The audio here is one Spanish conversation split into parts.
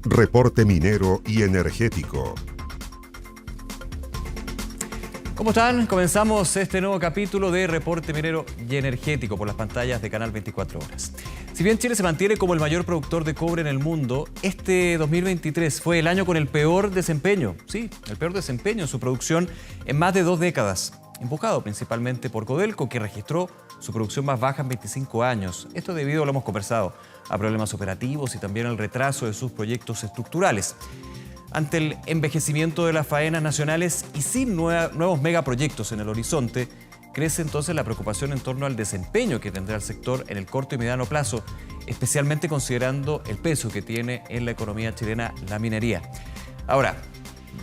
Reporte minero y energético. ¿Cómo están? Comenzamos este nuevo capítulo de Reporte Minero y Energético por las pantallas de Canal 24 Horas. Si bien Chile se mantiene como el mayor productor de cobre en el mundo, este 2023 fue el año con el peor desempeño. Sí, el peor desempeño en su producción en más de 2 décadas. Empujado principalmente por Codelco, que registró su producción más baja en 25 años. Esto debido, lo hemos conversado, a problemas operativos y también al retraso de sus proyectos estructurales. Ante el envejecimiento de las faenas nacionales y sin nuevos megaproyectos en el horizonte, crece entonces la preocupación en torno al desempeño que tendrá el sector en el corto y mediano plazo, especialmente considerando el peso que tiene en la economía chilena la minería. Ahora,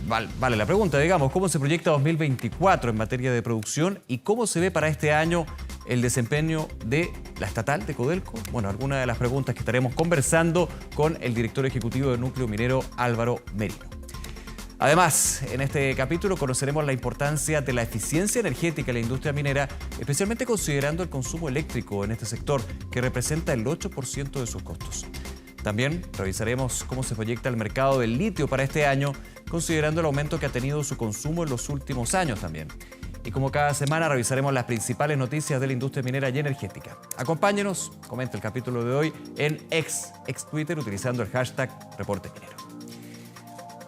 vale la pregunta, digamos, ¿cómo se proyecta 2024 en materia de producción y cómo se ve para este año el desempeño de la estatal de Codelco? Bueno, algunas de las preguntas que estaremos conversando con el director ejecutivo del núcleo minero, Álvaro Merino. Además, en este capítulo conoceremos la importancia de la eficiencia energética en la industria minera, especialmente considerando el consumo eléctrico en este sector, que representa el 8% de sus costos. También revisaremos cómo se proyecta el mercado del litio para este año, considerando el aumento que ha tenido su consumo en los últimos años también. Y como cada semana revisaremos las principales noticias de la industria minera y energética. Acompáñenos, comenta el capítulo de hoy en ex Twitter utilizando el hashtag Reporte Minero.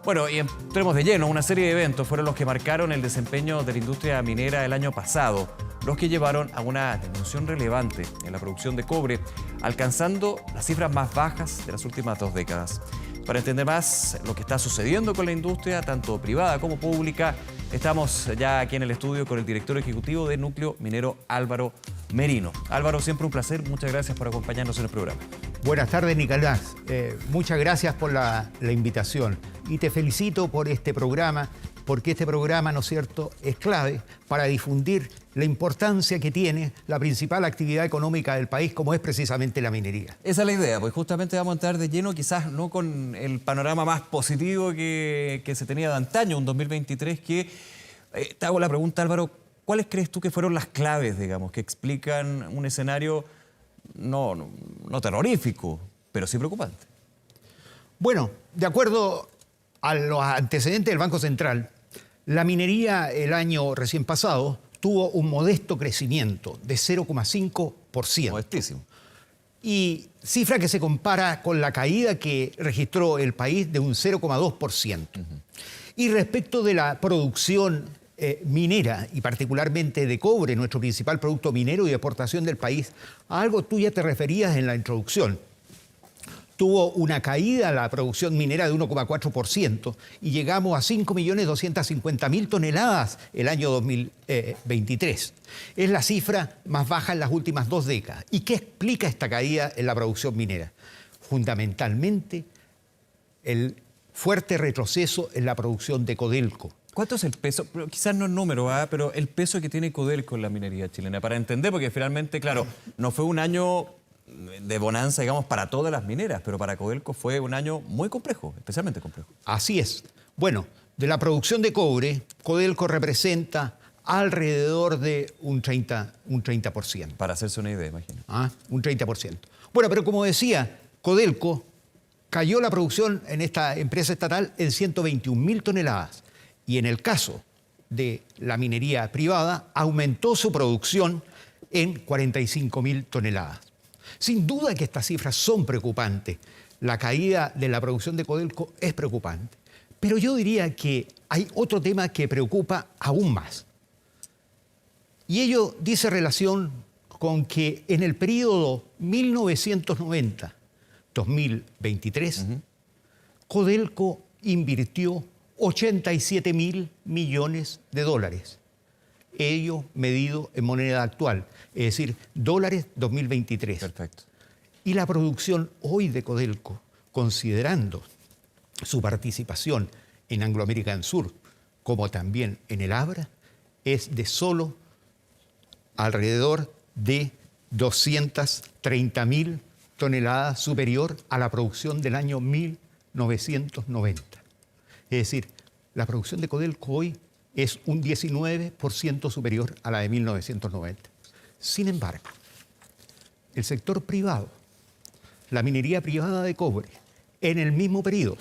Bueno, y entremos de lleno. Una serie de eventos fueron los que marcaron el desempeño de la industria minera el año pasado, los que llevaron a una disminución relevante en la producción de cobre, alcanzando las cifras más bajas de las últimas 2 décadas. Para entender más lo que está sucediendo con la industria, tanto privada como pública, estamos ya aquí en el estudio con el director ejecutivo del núcleo minero, Álvaro Merino. Álvaro, siempre un placer. Muchas gracias por acompañarnos en el programa. Buenas tardes, Nicolás. Muchas gracias por la invitación y te felicito por este programa, porque este programa, ¿no es cierto?, es clave para difundir la importancia que tiene la principal actividad económica del país, como es precisamente la minería. Esa es la idea, pues justamente vamos a entrar de lleno, quizás no con el panorama más positivo que se tenía de antaño, un 2023 que, te hago la pregunta, Álvaro, ¿cuáles crees tú que fueron las claves, digamos, que explican un escenario no terrorífico, pero sí preocupante? Bueno, de acuerdo a los antecedentes del Banco Central, la minería el año recién pasado tuvo un modesto crecimiento de 0,5%. Modestísimo. Y cifra que se compara con la caída que registró el país de un 0,2%. Y respecto de la producción minera, y particularmente de cobre, nuestro principal producto minero y de exportación del país, a algo tú ya te referías en la introducción. Tuvo una caída la producción minera de 1,4% y llegamos a 5.250.000 toneladas el año 2023. Es la cifra más baja en las últimas 2 décadas. ¿Y qué explica esta caída en la producción minera? Fundamentalmente, el fuerte retroceso en la producción de Codelco. ¿Cuánto es el peso? Pero quizás no el número, pero el peso que tiene Codelco en la minería chilena, para entender, porque finalmente, claro, no fue un año de bonanza, digamos, para todas las mineras, pero para Codelco fue un año muy complejo, especialmente complejo. Así es. Bueno, de la producción de cobre, Codelco representa alrededor de un 30%. Para hacerse una idea, imagino. Un 30%. Bueno, pero como decía, Codelco cayó la producción en esta empresa estatal en 121.000 toneladas. Y en el caso de la minería privada, aumentó su producción en 45.000 toneladas. Sin duda que estas cifras son preocupantes. La caída de la producción de Codelco es preocupante. Pero yo diría que hay otro tema que preocupa aún más. Y ello dice relación con que en el periodo 1990-2023, Codelco invirtió 87.000 millones de dólares. Ello medido en moneda actual, es decir, dólares 2023. Perfecto. Y la producción hoy de Codelco, considerando su participación en Anglo American Sur, como también en el Abra, es de solo alrededor de 230.000 toneladas superior a la producción del año 1990. Es decir, la producción de Codelco hoy es un 19% superior a la de 1990. Sin embargo, el sector privado, la minería privada de cobre, En el mismo periodo,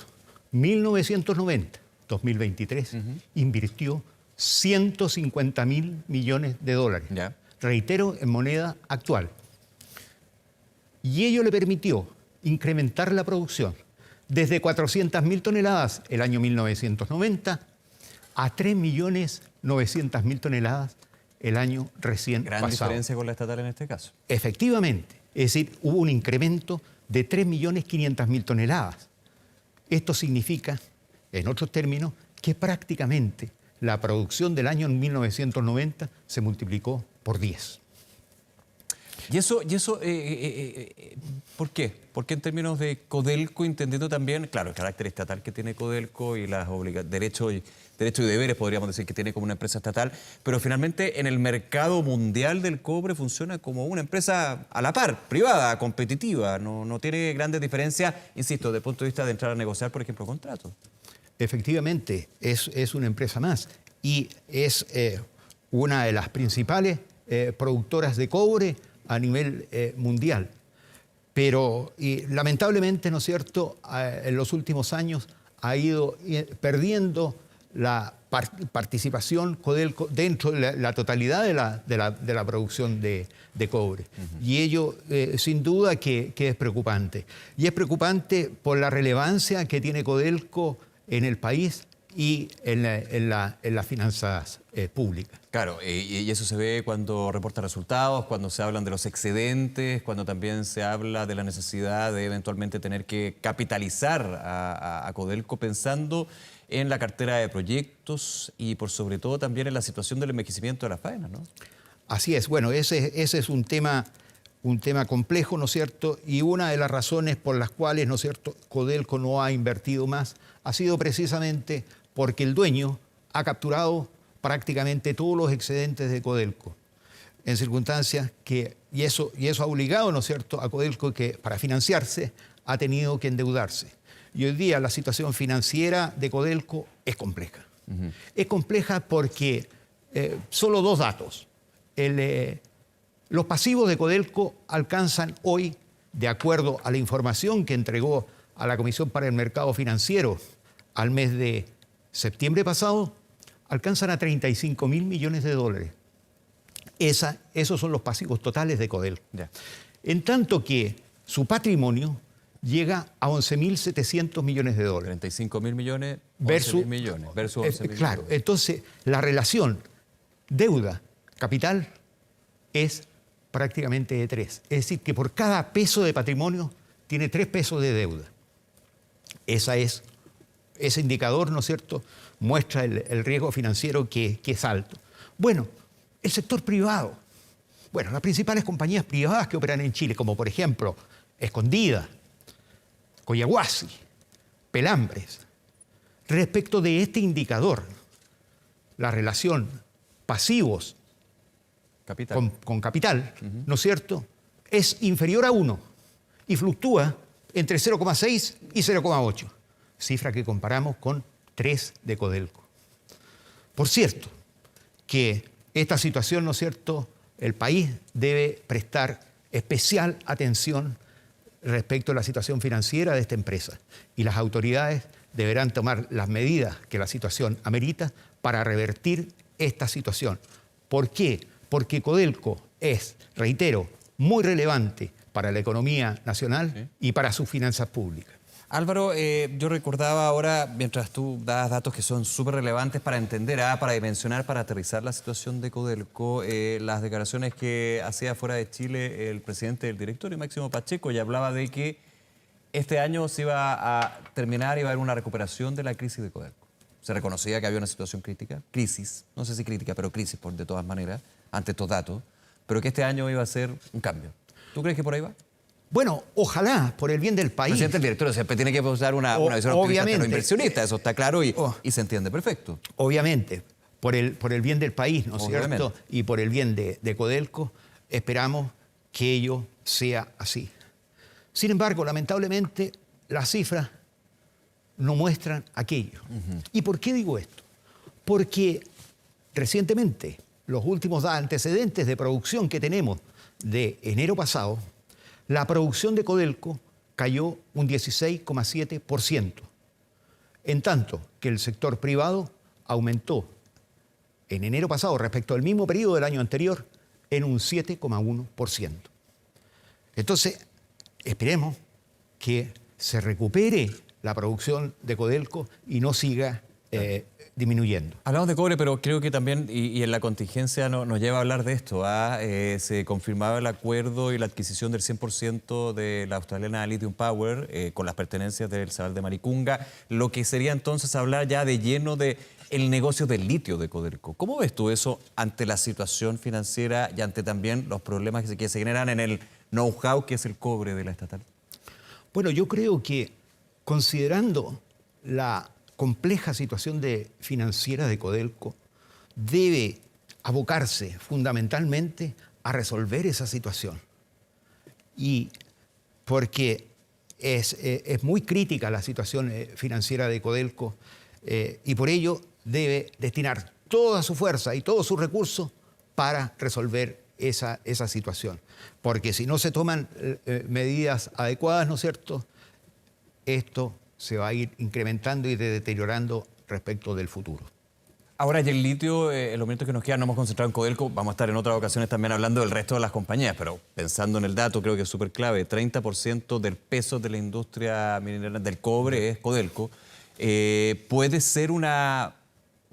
1990-2023, invirtió 150.000 millones de dólares. Ya. Reitero, en moneda actual. Y ello le permitió incrementar la producción desde 400.000 toneladas el año 1990 a 3.900.000 toneladas el año recién Gran pasado. diferencia con la estatal en este caso. Efectivamente, es decir, hubo un incremento de 3.500.000 toneladas. Esto significa, en otros términos, que prácticamente la producción del año 1990 se multiplicó por 10. ¿Y eso por qué? Porque en términos de Codelco, entendiendo también, claro, el carácter estatal que tiene Codelco y los derechos y deberes, podríamos decir, que tiene como una empresa estatal, pero finalmente en el mercado mundial del cobre funciona como una empresa a la par, privada, competitiva, no tiene grandes diferencias, insisto, desde el punto de vista de entrar a negociar, por ejemplo, contratos. Efectivamente, es una empresa más y es una de las principales productoras de cobre a nivel mundial. Pero lamentablemente, ¿no es cierto?, en los últimos años ha ido perdiendo la participación Codelco dentro de la totalidad de la producción de cobre. Y ello, sin duda, que es preocupante. Y es preocupante por la relevancia que tiene Codelco en el país y en las finanzas públicas. Claro, y eso se ve cuando reporta resultados, cuando se hablan de los excedentes, cuando también se habla de la necesidad de eventualmente tener que capitalizar a Codelco pensando en la cartera de proyectos y por sobre todo también en la situación del envejecimiento de las faenas, ¿no? Así es. Bueno, ese es un tema complejo, ¿no es cierto? Y una de las razones por las cuales, ¿no es cierto?, Codelco no ha invertido más ha sido precisamente porque el dueño ha capturado prácticamente todos los excedentes de Codelco, en circunstancias que, y eso ha obligado, ¿no es cierto?, a Codelco que para financiarse ha tenido que endeudarse. Y hoy día la situación financiera de Codelco es compleja. Es compleja porque, solo dos datos, los pasivos de Codelco alcanzan hoy, de acuerdo a la información que entregó a la Comisión para el Mercado Financiero al mes de septiembre pasado, alcanzan a 35.000 millones de dólares. Esos son los pasivos totales de Codelco. Ya. En tanto que su patrimonio llega a 11.700 millones de dólares. 35.000 millones Versus 11.000 millones. Versus 11.000 claro, millones. entonces la relación deuda-capital es prácticamente de 3. Es decir, que por cada peso de patrimonio tiene 3 pesos de deuda. Ese indicador, ¿no es cierto?, muestra el riesgo financiero que es alto. Bueno, el sector privado. Bueno, las principales compañías privadas que operan en Chile, como por ejemplo Escondida, Collahuasi, Pelambres, respecto de este indicador, la relación pasivos Capital. con capital, ¿no es cierto?, es inferior a 1 y fluctúa entre 0,6 y 0,8, cifra que comparamos con 3 de Codelco. Por cierto, que esta situación, ¿no es cierto?, el país debe prestar especial atención respecto a la situación financiera de esta empresa y las autoridades deberán tomar las medidas que la situación amerita para revertir esta situación. ¿Por qué? Porque Codelco es, reitero, muy relevante para la economía nacional y para sus finanzas públicas. Álvaro, yo recordaba ahora, mientras tú dabas datos que son súper relevantes para entender, para dimensionar, para aterrizar la situación de Codelco, las declaraciones que hacía fuera de Chile el presidente del directorio, Máximo Pacheco, y hablaba de que este año se iba a terminar y iba a haber una recuperación de la crisis de Codelco. Se reconocía que había una situación crítica, crisis, no sé si crítica, pero crisis de todas maneras, ante estos datos, pero que este año iba a ser un cambio. ¿Tú crees que por ahí va? Bueno, ojalá, por el bien del país. El presidente del directorio siempre tiene que usar una visión optimista de los inversionistas, eso está claro y se entiende perfecto. Obviamente, por el bien del país, ¿no es Obviamente. cierto? Y por el bien de Codelco, esperamos que ello sea así. Sin embargo, lamentablemente, las cifras no muestran aquello. ¿Y por qué digo esto? Porque recientemente, los últimos antecedentes de producción que tenemos de enero pasado, la producción de Codelco cayó un 16,7%, en tanto que el sector privado aumentó en enero pasado respecto al mismo periodo del año anterior en un 7,1%. Entonces, esperemos que se recupere la producción de Codelco y no siga disminuyendo. Hablamos de cobre, pero creo que también, y en la contingencia nos lleva a hablar de esto. Se confirmaba el acuerdo y la adquisición del 100% de la australiana Lithium Power con las pertenencias del Salar de Maricunga, lo que sería entonces hablar ya de lleno de el negocio del litio de Codelco. ¿Cómo ves tú eso ante la situación financiera y ante también los problemas que se generan en el know-how que es el cobre de la estatal? Bueno, yo creo que considerando la compleja situación financiera de Codelco, debe abocarse fundamentalmente a resolver esa situación. Y porque es muy crítica la situación financiera de Codelco y por ello debe destinar toda su fuerza y todos sus recursos para resolver esa situación. Porque si no se toman medidas adecuadas, ¿no es cierto?, esto se va a ir incrementando y deteriorando respecto del futuro. Ahora, y el litio, en los minutos que nos quedan, nos hemos concentrado en Codelco, vamos a estar en otras ocasiones también hablando del resto de las compañías, pero pensando en el dato, creo que es súper clave, 30% del peso de la industria minera del cobre es Codelco. ¿Puede ser una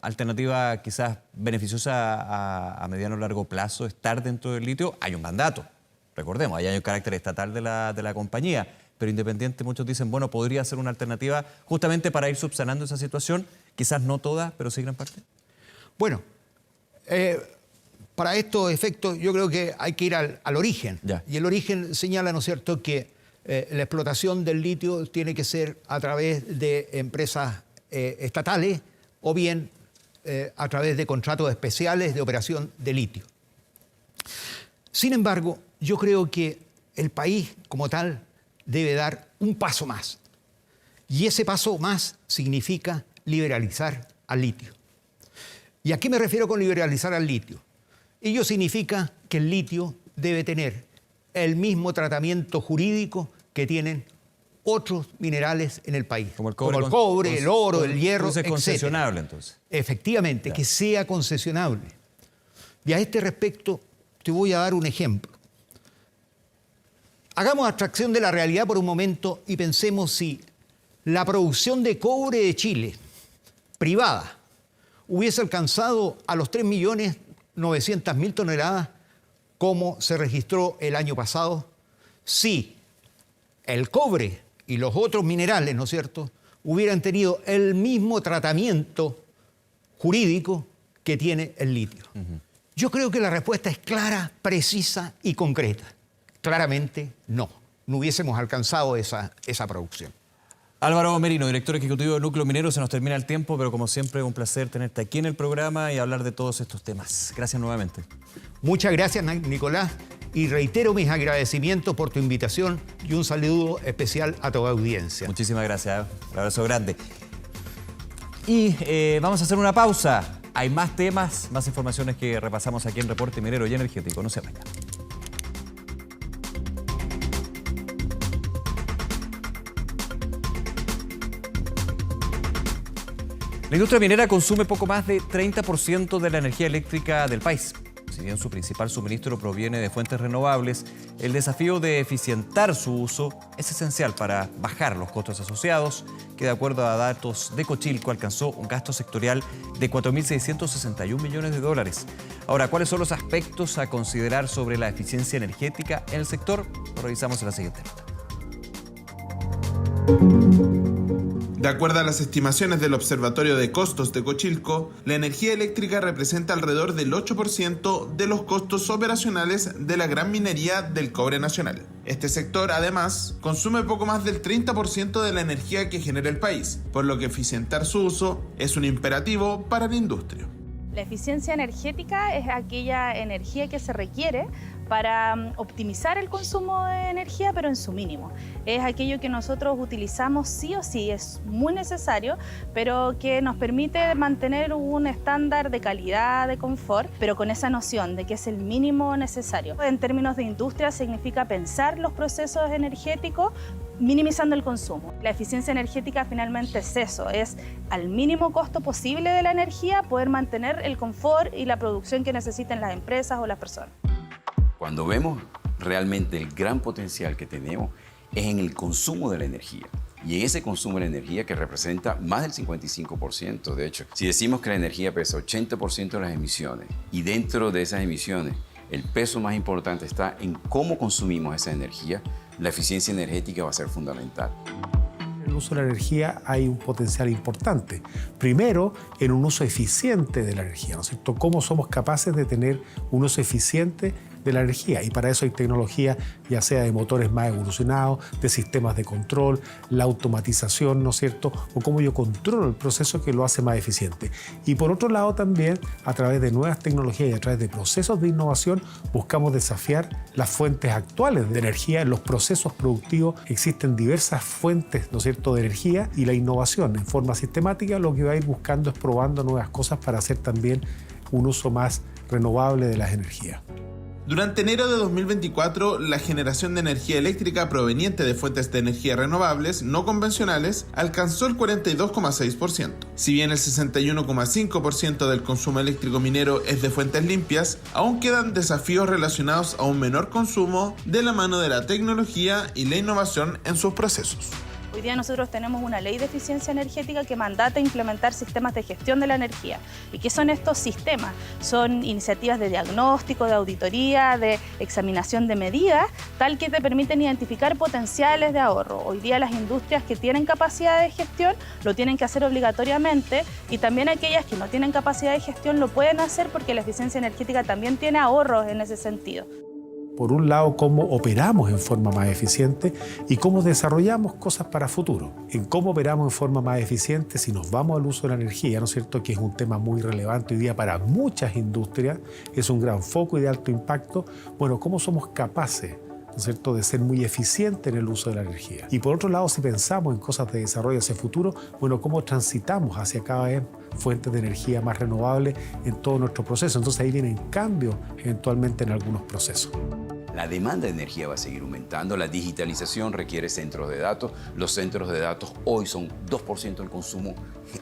alternativa quizás beneficiosa a mediano o largo plazo estar dentro del litio? Hay un mandato, recordemos, hay un carácter estatal de la compañía, pero independiente, muchos dicen, bueno, podría ser una alternativa justamente para ir subsanando esa situación, quizás no toda, pero sí gran parte. Bueno, para estos efectos yo creo que hay que ir al origen. Ya. Y el origen señala, ¿no es cierto?, que la explotación del litio tiene que ser a través de empresas estatales o bien a través de contratos especiales de operación de litio. Sin embargo, yo creo que el país como tal debe dar un paso más. Y ese paso más significa liberalizar al litio. ¿Y a qué me refiero con liberalizar al litio? Ello significa que el litio debe tener el mismo tratamiento jurídico que tienen otros minerales en el país. Como el cobre, el oro, el hierro, etc. Es concesionable, entonces. Efectivamente, que sea concesionable. Y a este respecto te voy a dar un ejemplo. Hagamos abstracción de la realidad por un momento y pensemos si la producción de cobre de Chile, privada, hubiese alcanzado a los 3.900.000 toneladas como se registró el año pasado, si el cobre y los otros minerales, ¿no es cierto?, hubieran tenido el mismo tratamiento jurídico que tiene el litio. Yo creo que la respuesta es clara, precisa y concreta. Claramente no hubiésemos alcanzado esa producción. Álvaro Merino, director ejecutivo de Núcleo Minero, se nos termina el tiempo, pero como siempre un placer tenerte aquí en el programa y hablar de todos estos temas. Gracias nuevamente. Muchas gracias, Nicolás, y reitero mis agradecimientos por tu invitación y un saludo especial a toda audiencia. Muchísimas gracias, un abrazo grande. Y vamos a hacer una pausa. Hay más temas, más informaciones que repasamos aquí en Reporte Minero y Energético. No se vayan. La industria minera consume poco más de 30% de la energía eléctrica del país. Si bien su principal suministro proviene de fuentes renovables, el desafío de eficientar su uso es esencial para bajar los costos asociados, que de acuerdo a datos de Cochilco alcanzó un gasto sectorial de 4.661 millones de dólares. Ahora, ¿cuáles son los aspectos a considerar sobre la eficiencia energética en el sector? Lo revisamos en la siguiente nota. De acuerdo a las estimaciones del Observatorio de Costos de Cochilco, la energía eléctrica representa alrededor del 8% de los costos operacionales de la gran minería del cobre nacional. Este sector, además, consume poco más del 30% de la energía que genera el país, por lo que eficientar su uso es un imperativo para la industria. La eficiencia energética es aquella energía que se requiere para optimizar el consumo de energía, pero en su mínimo. Es aquello que nosotros utilizamos sí o sí, es muy necesario, pero que nos permite mantener un estándar de calidad, de confort, pero con esa noción de que es el mínimo necesario. En términos de industria significa pensar los procesos energéticos minimizando el consumo. La eficiencia energética finalmente es eso, es al mínimo costo posible de la energía poder mantener el confort y la producción que necesiten las empresas o las personas. Cuando vemos realmente el gran potencial que tenemos es en el consumo de la energía. Y en ese consumo de la energía que representa más del 55%. De hecho, si decimos que la energía pesa 80% de las emisiones y dentro de esas emisiones el peso más importante está en cómo consumimos esa energía, la eficiencia energética va a ser fundamental. En el uso de la energía hay un potencial importante. Primero, en un uso eficiente de la energía, ¿no es cierto? ¿Cómo somos capaces de tener un uso eficiente de la energía? Y para eso hay tecnología, ya sea de motores más evolucionados, de sistemas de control, la automatización, ¿no es cierto? O cómo yo controlo el proceso que lo hace más eficiente. Y por otro lado también, a través de nuevas tecnologías y a través de procesos de innovación, buscamos desafiar las fuentes actuales de energía. En los procesos productivos existen diversas fuentes, ¿no es cierto?, de energía, y la innovación en forma sistemática lo que va a ir buscando es probando nuevas cosas para hacer también un uso más renovable de las energías. Durante enero de 2024, la generación de energía eléctrica proveniente de fuentes de energía renovables no convencionales alcanzó el 42,6%. Si bien el 61,5% del consumo eléctrico minero es de fuentes limpias, aún quedan desafíos relacionados a un menor consumo de la mano de la tecnología y la innovación en sus procesos. Hoy día nosotros tenemos una ley de eficiencia energética que mandata implementar sistemas de gestión de la energía. ¿Y qué son estos sistemas? Son iniciativas de diagnóstico, de auditoría, de examinación de medidas, tal que te permiten identificar potenciales de ahorro. Hoy día las industrias que tienen capacidad de gestión lo tienen que hacer obligatoriamente, y también aquellas que no tienen capacidad de gestión lo pueden hacer porque la eficiencia energética también tiene ahorros en ese sentido. Por un lado, cómo operamos en forma más eficiente y cómo desarrollamos cosas para futuro. En cómo operamos en forma más eficiente, si nos vamos al uso de la energía, ¿no es cierto?, que es un tema muy relevante hoy día para muchas industrias, es un gran foco y de alto impacto. Bueno, cómo somos capaces, ¿no es cierto?, de ser muy eficientes en el uso de la energía. Y por otro lado, si pensamos en cosas de desarrollo hacia el futuro, bueno, cómo transitamos hacia cada vez fuentes de energía más renovables en todo nuestro proceso. Entonces ahí vienen cambios eventualmente en algunos procesos. La demanda de energía va a seguir aumentando, la digitalización requiere centros de datos. Los centros de datos hoy son 2% del consumo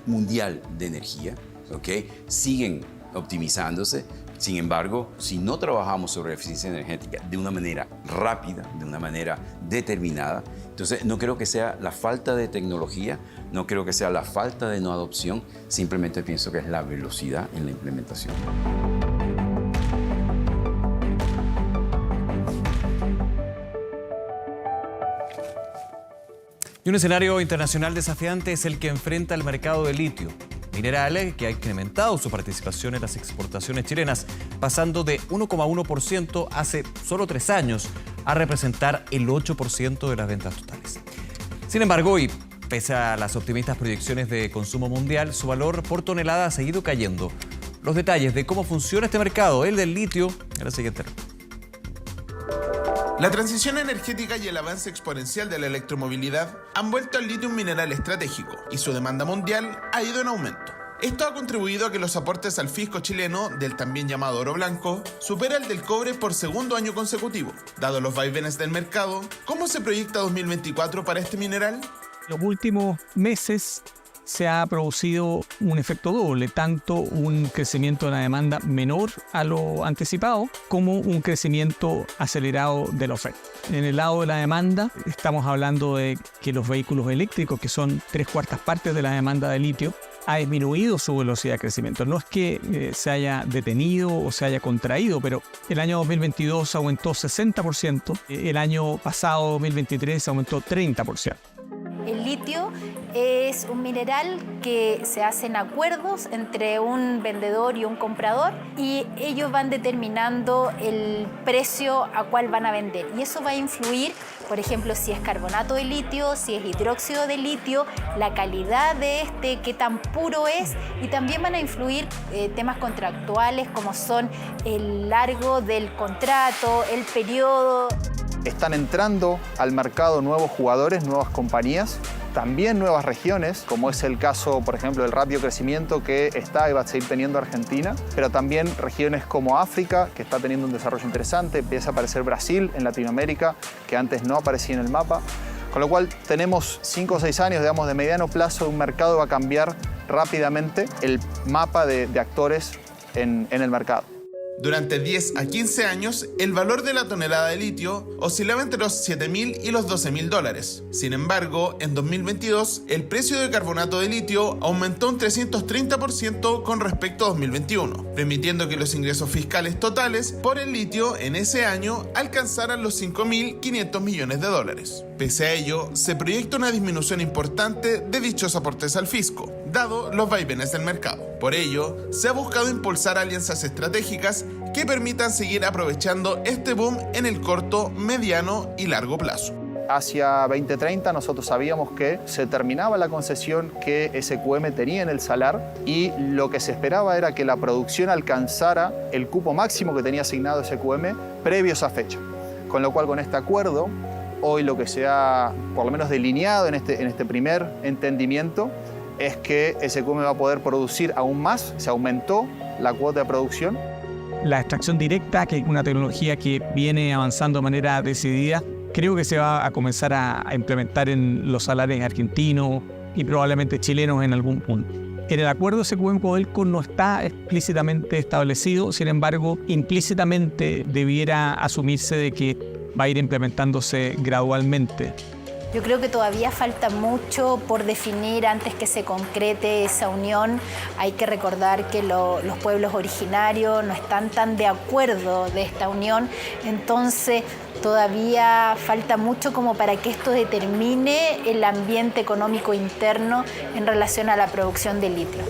mundial de energía, ¿okay? Siguen optimizándose. Sin embargo, si no trabajamos sobre la eficiencia energética de una manera rápida, de una manera determinada, entonces no creo que sea la falta de tecnología, no creo que sea la falta de no adopción, simplemente pienso que es la velocidad en la implementación. Y un escenario internacional desafiante es el que enfrenta el mercado de litio, mineral que ha incrementado su participación en las exportaciones chilenas, pasando de 1,1% hace solo 3 años a representar el 8% de las ventas totales. Sin embargo, y pese a las optimistas proyecciones de consumo mundial, su valor por tonelada ha seguido cayendo. Los detalles de cómo funciona este mercado, el del litio, en la siguiente ronda. La transición energética y el avance exponencial de la electromovilidad han vuelto al litio un mineral estratégico y su demanda mundial ha ido en aumento. Esto ha contribuido a que los aportes al fisco chileno del también llamado oro blanco supera el del cobre por segundo año consecutivo. Dado los vaivenes del mercado, ¿cómo se proyecta 2024 para este mineral? Los últimos meses se ha producido un efecto doble, tanto un crecimiento de la demanda menor a lo anticipado, como un crecimiento acelerado de la oferta. En el lado de la demanda, estamos hablando de que los vehículos eléctricos, que son 3/4 partes de la demanda de litio, ha disminuido su velocidad de crecimiento. No es que se haya detenido o se haya contraído, pero el año 2022 aumentó 60%, el año pasado, 2023, aumentó 30%. El litio es un mineral que se hacen acuerdos entre un vendedor y un comprador y ellos van determinando el precio a cuál van a vender. Y eso va a influir, por ejemplo, si es carbonato de litio, si es hidróxido de litio, la calidad de este, qué tan puro es, y también van a influir temas contractuales como son el largo del contrato, el periodo. Están entrando al mercado nuevos jugadores, nuevas compañías, también nuevas regiones, como es el caso, por ejemplo, del rápido crecimiento que está y va a seguir teniendo Argentina, pero también regiones como África, que está teniendo un desarrollo interesante, empieza a aparecer Brasil en Latinoamérica, que antes no aparecía en el mapa, Con lo cual tenemos 5 o 6 años, digamos, de mediano plazo de un mercado que va a cambiar rápidamente el mapa de actores en el mercado. Durante 10 a 15 años, el valor de la tonelada de litio oscilaba entre los $7.000 y los $12.000. Sin embargo, en 2022, el precio de carbonato de litio aumentó un 330% con respecto a 2021, permitiendo que los ingresos fiscales totales por el litio en ese año alcanzaran los $5.500 millones. Pese a ello, se proyecta una disminución importante de dichos aportes al fisco, dado los vaivenes del mercado. Por ello, se ha buscado impulsar alianzas estratégicas que permitan seguir aprovechando este boom en el corto, mediano y largo plazo. Hacia 2030 nosotros sabíamos que se terminaba la concesión que SQM tenía en el salar y lo que se esperaba era que la producción alcanzara el cupo máximo que tenía asignado SQM previo a esa fecha. Con lo cual, con este acuerdo, hoy lo que se ha por lo menos delineado en este primer entendimiento es que SQM va a poder producir aún más, se aumentó la cuota de producción. La extracción directa, que es una tecnología que viene avanzando de manera decidida, creo que se va a comenzar a implementar en los salares argentinos y probablemente chilenos en algún punto. En el acuerdo SQM-Codelco no está explícitamente establecido, sin embargo, implícitamente debiera asumirse de que va a ir implementándose gradualmente. Yo creo que todavía falta mucho por definir antes que se concrete esa unión. Hay que recordar que los pueblos originarios no están tan de acuerdo de esta unión, entonces todavía falta mucho como para que esto determine el ambiente económico interno en relación a la producción de litio.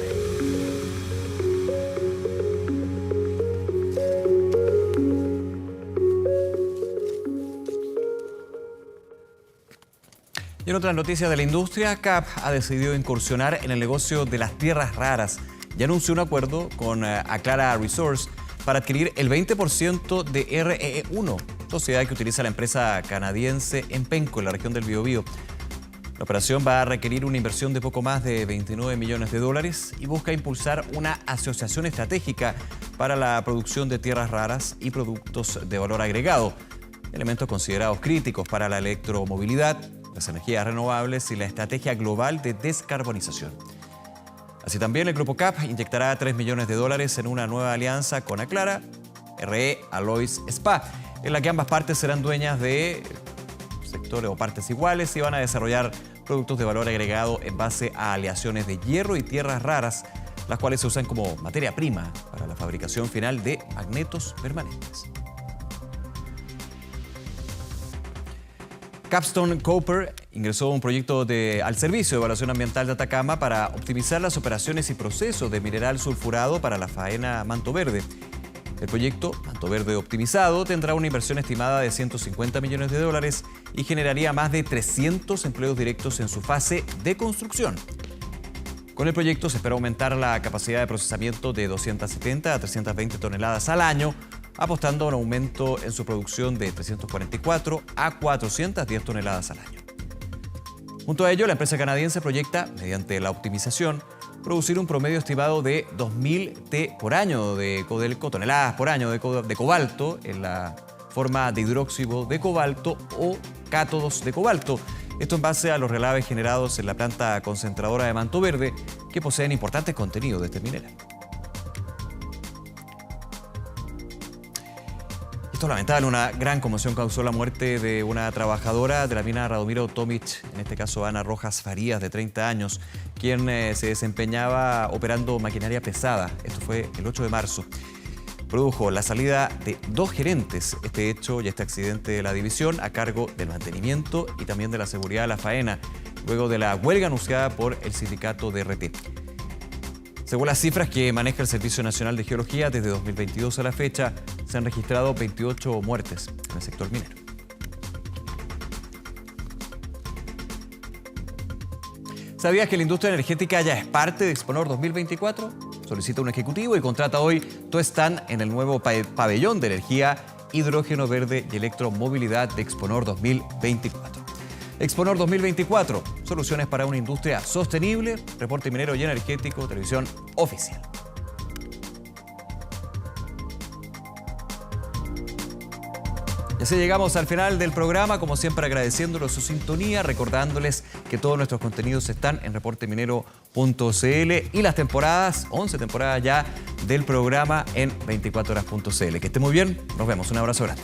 Y en otras noticias de la industria, CAP ha decidido incursionar en el negocio de las tierras raras y anunció un acuerdo con Aclara Resource para adquirir el 20% de REE1, sociedad que utiliza la empresa canadiense Empenco en la región del Biobío. La operación va a requerir una inversión de poco más de $29 millones y busca impulsar una asociación estratégica para la producción de tierras raras y productos de valor agregado, elementos considerados críticos para la electromovilidad, las energías renovables y la estrategia global de descarbonización. Así también el Grupo CAP inyectará $3 millones en una nueva alianza con Aclara, RE Alloys SPA, en la que ambas partes serán dueñas de sectores o partes iguales y van a desarrollar productos de valor agregado en base a aleaciones de hierro y tierras raras, las cuales se usan como materia prima para la fabricación final de magnetos permanentes. Capstone Copper ingresó un proyecto al Servicio de Evaluación Ambiental de Atacama para optimizar las operaciones y procesos de mineral sulfurado para la faena Manto Verde. El proyecto Manto Verde Optimizado tendrá una inversión estimada de $150 millones y generaría más de 300 empleos directos en su fase de construcción. Con el proyecto se espera aumentar la capacidad de procesamiento de 270 a 320 toneladas al año, apostando a un aumento en su producción de 344 a 410 toneladas al año. Junto a ello, la empresa canadiense proyecta, mediante la optimización, producir un promedio estimado de 2.000 T por año de Codelco, toneladas por año de cobalto en la forma de hidróxido de cobalto o cátodos de cobalto. Esto en base a los relaves generados en la planta concentradora de Manto Verde, que poseen importantes contenidos de este mineral. Esto es lamentable, una gran conmoción causó la muerte de una trabajadora de la mina Radomiro Tomic, en este caso Ana Rojas Farías, de 30 años, quien se desempeñaba operando maquinaria pesada. Esto fue el 8 de marzo. Produjo la salida de 2 gerentes, este hecho y este accidente de la división a cargo del mantenimiento y también de la seguridad de la faena, luego de la huelga anunciada por el sindicato DRT. Según las cifras que maneja el Servicio Nacional de Geología, desde 2022 a la fecha se han registrado 28 muertes en el sector minero. ¿Sabías que la industria energética ya es parte de Exponor 2024? Solicita un ejecutivo y contrata hoy tu stand en el nuevo pabellón de energía, hidrógeno verde y electromovilidad de Exponor 2024. Exponor 2024, soluciones para una industria sostenible, reporte minero y energético, televisión oficial. Y así llegamos al final del programa, como siempre agradeciéndoles su sintonía, recordándoles que todos nuestros contenidos están en reporteminero.cl y las temporadas, 11 temporadas ya del programa en 24horas.cl. Que esté muy bien, nos vemos, un abrazo grande.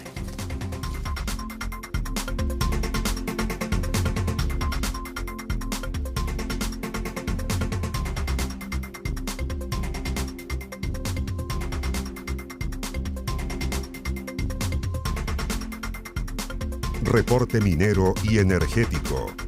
Reporte minero y energético.